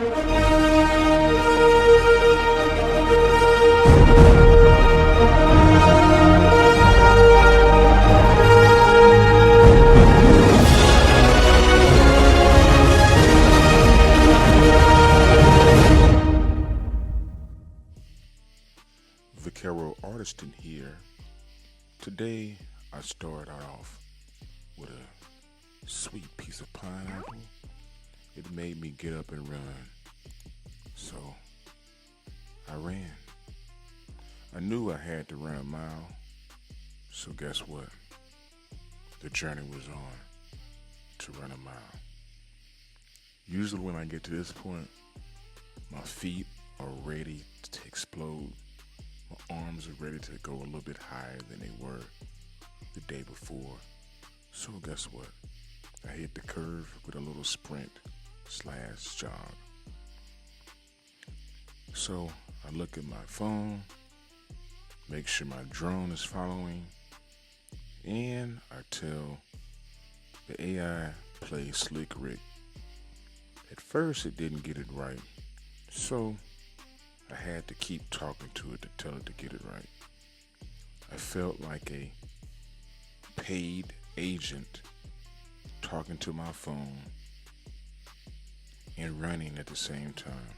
Vaquero Artistan here. Today I started off with a sweet piece of pineapple. It made me get up and run. So I ran. I knew I had to run a mile. So guess what? The journey was on to run a mile. Usually when I get to this point, my feet are ready to explode. My arms are ready to go a little bit higher than they were the day before. So guess what? I hit the curve with a little sprint/jog. So I look at my phone, make sure my drone is following, and I tell the AI play Slick Rick. At first it didn't get it right, so I had to keep talking to it to tell it to get it right. I felt like a paid agent talking to my phone and running at the same time,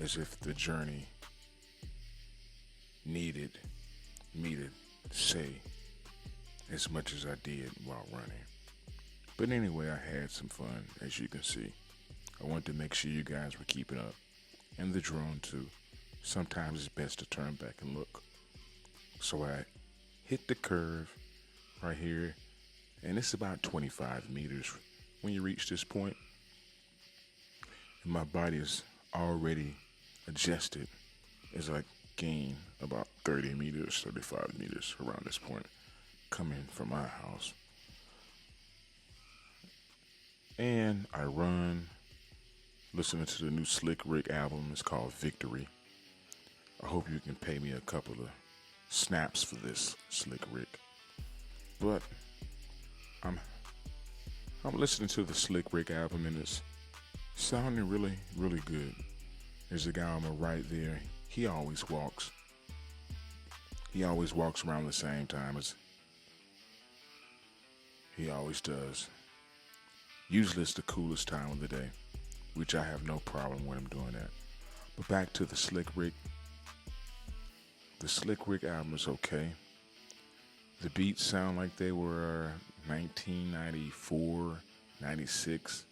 as if the journey needed me to say as much as I did while running. But anyway, I had some fun, as you can see. I wanted to make sure you guys were keeping up. And the drone too. Sometimes it's best to turn back and look. So I hit the curve right here, and it's about 25 meters when you reach this point. And my body is already adjusted as I gain about 30 meters, 35 meters around this point, coming from my house. And I run, listening to the new Slick Rick album. It's called Victory. I hope you can pay me a couple of snaps for this, Slick Rick. But I'm listening to the Slick Rick album, and it's sounding really, really good. There's a guy on the right there. He always walks around the same time as he always does. Usually it's the coolest time of the day, which I have no problem with him doing that. But back to the Slick Rick. The Slick Rick album is okay. The beats sound like they were 1994, 96.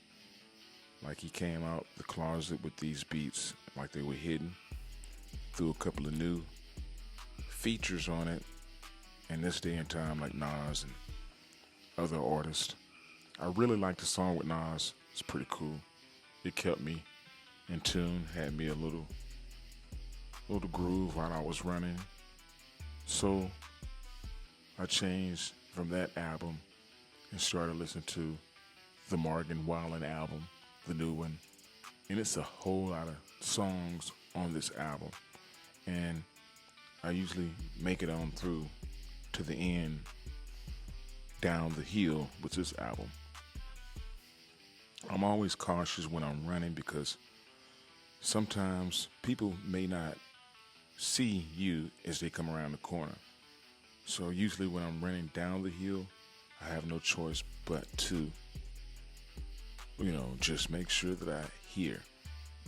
Like he came out the closet with these beats like they were hidden. Threw a couple of new features on it. In this day and time, like Nas and other artists. I really like the song with Nas. It's pretty cool. It kept me in tune, had me a little groove while I was running. So I changed from that album and started listening to the Morgan Wallen album, the new one. And it's a whole lot of songs on this album. And I usually make it on through to the end, down the hill with this album. I'm always cautious when I'm running because sometimes people may not see you as they come around the corner. So usually when I'm running down the hill, I have no choice but to, just make sure that I hear.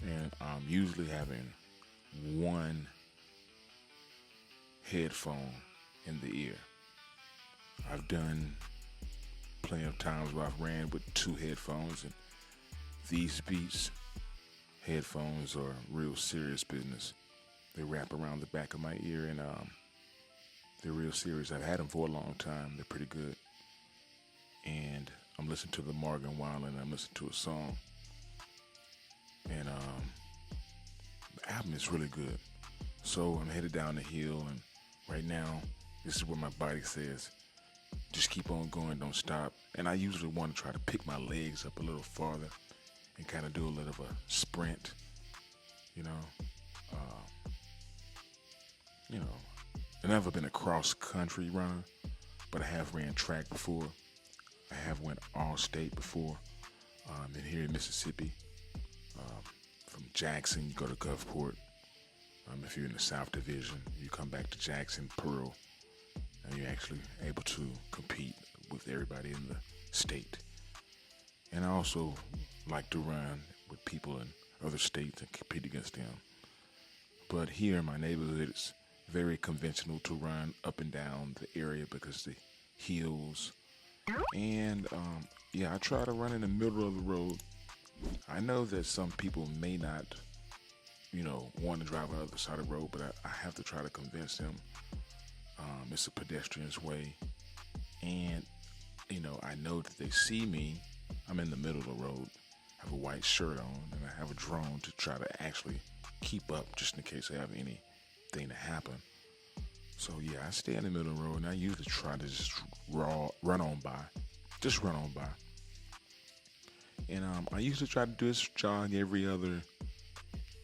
And I'm usually having one headphone in the ear. I've done plenty of times where I've ran with two headphones, and these Beats headphones are real serious business. They wrap around the back of my ear, and they're real serious. I've had them for a long time. They're pretty good. And I'm listening to the Morgan Wallen, and I'm listening to a song. And the album is really good. So I'm headed down the hill, and right now, this is what my body says. Just keep on going, don't stop. And I usually want to try to pick my legs up a little farther and kind of do a little of a sprint, I've never been a cross-country runner, but I have ran track before. I have went all state before, and here in Mississippi. Jackson, you go to Gulfport. If you're in the South Division, you come back to Jackson, Pearl, and you're actually able to compete with everybody in the state. And I also like to run with people in other states and compete against them. But here in my neighborhood, it's very conventional to run up and down the area because the hills. And yeah, I try to run in the middle of the road. I know that some people may not, want to drive on the other side of the road, but I have to try to convince them it's a pedestrian's way. And, I know that they see me. I'm in the middle of the road. I have a white shirt on, and I have a drone to try to actually keep up just in case I have anything to happen. So yeah, I stay in the middle of the road, and I usually try to just run on by. Just run on by. And I usually try to do this jog every other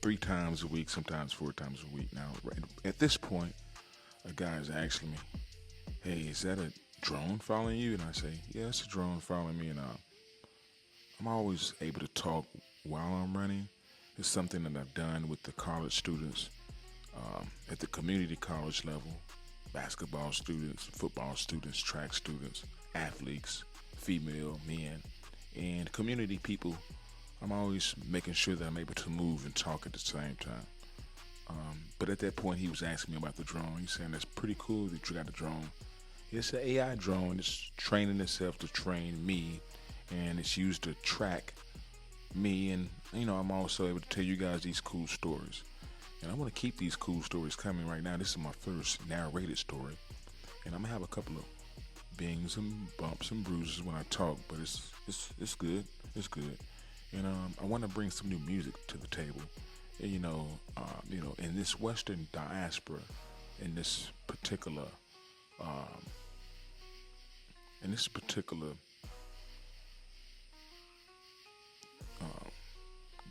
3 times a week, sometimes 4 times a week. Now, at this point, a guy is asking me, "Hey, is that a drone following you?" And I say, "Yeah, it's a drone following me." And I'm always able to talk while I'm running. It's something that I've done with the college students at the community college level, basketball students, football students, track students, athletes, female, men, and community people. I'm always making sure that I'm able to move and talk at the same time. But at that point, he was asking me about the drone. He's saying, "That's pretty cool that you got a drone." It's an AI drone. It's training itself to train me, and it's used to track me. And, I'm also able to tell you guys these cool stories. And I want to keep these cool stories coming right now. This is my first narrated story. And I'm going to have a couple of bings and bumps and bruises when I talk, but it's good. It's good. And I want to bring some new music to the table. And, in this Western diaspora, in this particular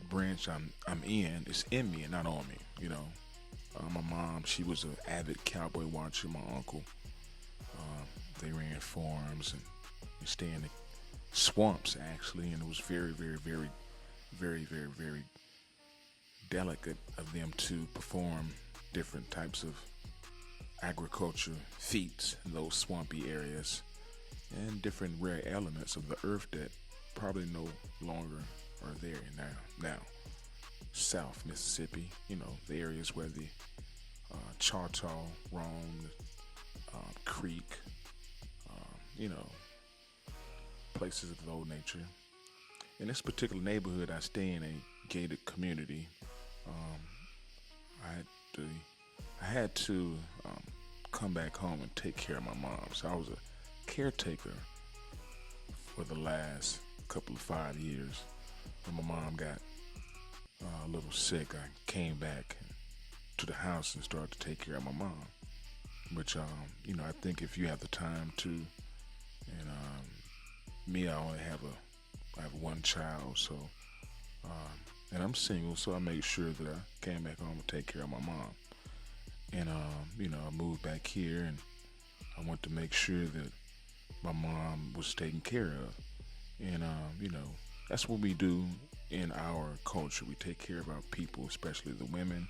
branch I'm in, it's in me and not on me. My mom, she was an avid cowboy watcher. My uncle, they ran farms and they stay in the swamps actually, and it was very, very, very, very, very, very delicate of them to perform different types of agriculture feats in those swampy areas and different rare elements of the earth that probably no longer are there now. South Mississippi, the areas where the Choctaw roamed, Creek, places of the old nature. In this particular neighborhood, I stay in a gated community. I had to come back home and take care of my mom. So I was a caretaker for the last couple of 5 years. When my mom got a little sick, I came back to the house and started to take care of my mom. Which, I think if you have the time to, and me, I have one child, so, and I'm single, so I made sure that I came back home and take care of my mom. And, I moved back here, and I want to make sure that my mom was taken care of. And, that's what we do in our culture. We take care of our people, especially the women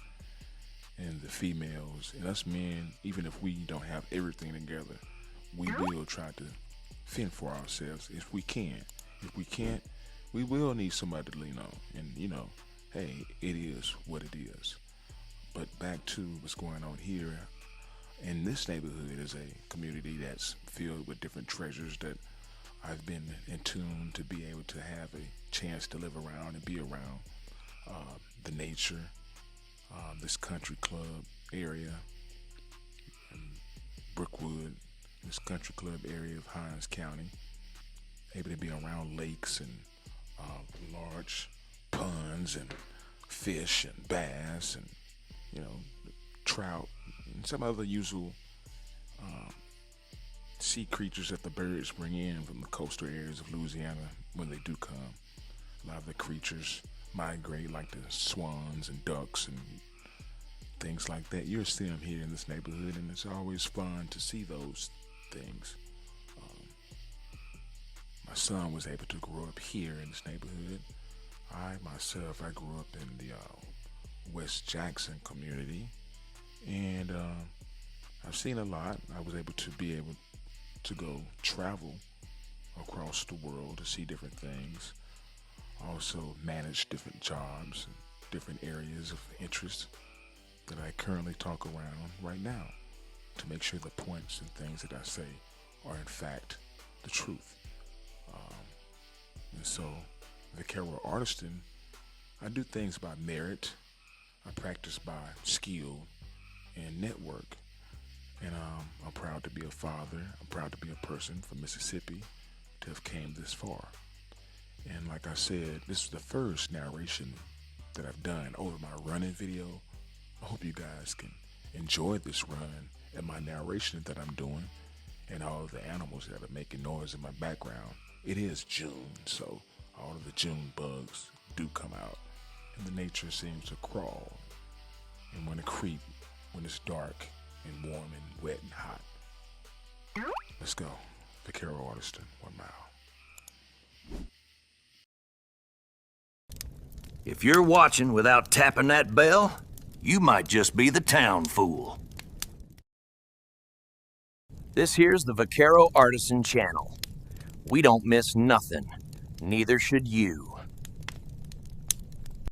and the females. And us men, even if we don't have everything together, we will try to fend for ourselves if we can. If we can't, we will need somebody to lean on. And, hey, it is what it is. But back to what's going on here. In this neighborhood is a community that's filled with different treasures that I've been in tune to be able to have a chance to live around and be around the nature, this country club area, in Brookwood, this country club area of Hines County, able to be around lakes and large ponds and fish and bass and, trout and some other usual sea creatures that the birds bring in from the coastal areas of Louisiana when they do come. A lot of the creatures migrate, like the swans and ducks and things like that. You'll see them here in this neighborhood, and it's always fun to see those things. My son was able to grow up here in this neighborhood. I grew up in the West Jackson community, and I've seen a lot. I was able to go travel across the world to see different things. Also manage different jobs and different areas of interest that I currently talk around right now to make sure the points and things that I say are in fact the truth. And so, Vaquero Artistan, I do things by merit. I practice by skill and network. And I'm proud to be a father. I'm proud to be a person from Mississippi to have came this far. And like I said, this is the first narration that I've done over my running video. I hope you guys can enjoy this run and my narration that I'm doing and all of the animals that are making noise in my background. It is June, so all of the June bugs do come out. And the nature seems to crawl and want to creep when it's dark and warm and wet and hot. Let's go. Vaquero Artistan, 1 mile. If you're watching without tapping that bell, you might just be the town fool. This here's the Vaquero Artistan channel. We don't miss nothing. Neither should you.